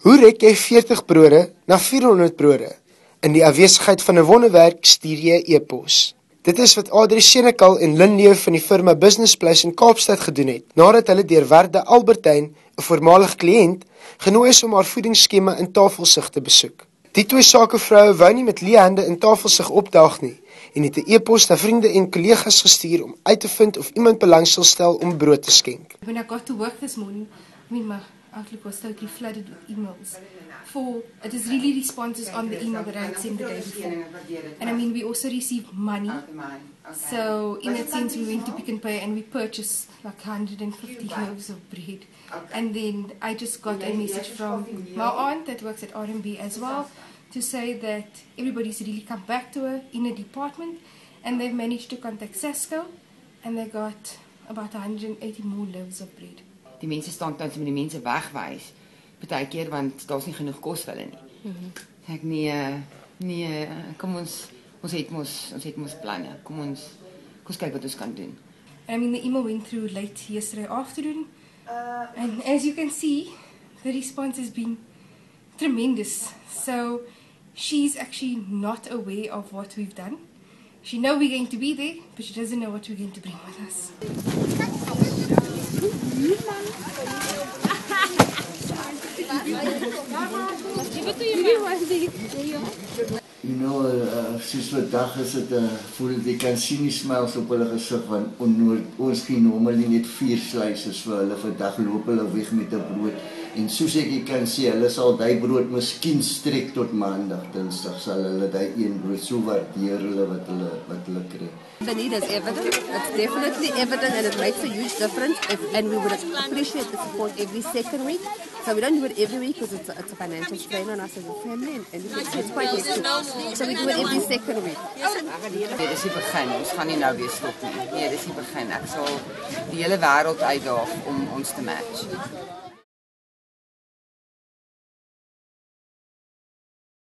Hoe rek jy 40 brode na 400 brode? In die afwesigheid van 'n wonderwerk stuur jy 'n e-pos. Dit is wat Adrie Senekal en Lynn Leeu van die firma Business Plus in Kaapstad gedoen het, nadat hulle deur Werda Albertyn, 'n voormalige kliënt, genooi is om haar voedingsskema in Tafelsig te besoek. Die twee sakevroue wou nie met leë hande in Tafelsig opdaag nie en het 'n e-pos na vriende en kollegas gestuur om uit te vind of iemand belang sal stel om brood te skenk. When I got to work this morning, my Outlook was totally flooded with emails. It is really responses on the email that I had sent the day before. And we also received money. So in that sense, we went to Pick n Pay and we purchased like 150 loaves of bread. And then I just got a message from my aunt that works at RMB as well to say that everybody's really come back to her in a department and they've managed to contact Sasco and they got about 180 more loaves of bread. Die mense staan tans met die mense wegwys. Partykeer want daar's nie genoeg kos vir hulle nie. Ek nee, kom ons het mos planne. Kom ons kyk wat ons kan doen. The email went through late yesterday afternoon. And as you can see, the response has been tremendous. So she's actually not aware of what we've done. She knows we're going to be there, but she doesn't know what we're going to bring with us. Soos vandag is dit voel jy kan sien die smiles op hulle gesig want ons gee normaal net 4 slices vir hulle vandag loop hulle weg met 'n brood en soos ek kan sê hulle sal daai brood miskien strek tot maandag dinsdag sal hulle daai een brood so waardeer hulle wat hulle kry. The need is evident. It's definitely evident and it makes a huge difference and we would appreciate the support every second week. So we don't do it every week because it's a financial strain on us as a family and it's quite hectic. So we do it every second week. Dit is die begin, ons gaan nie nou weer stop nie. Nee, dit is die begin. Ek sal die hele wêreld uitdaag om ons te match.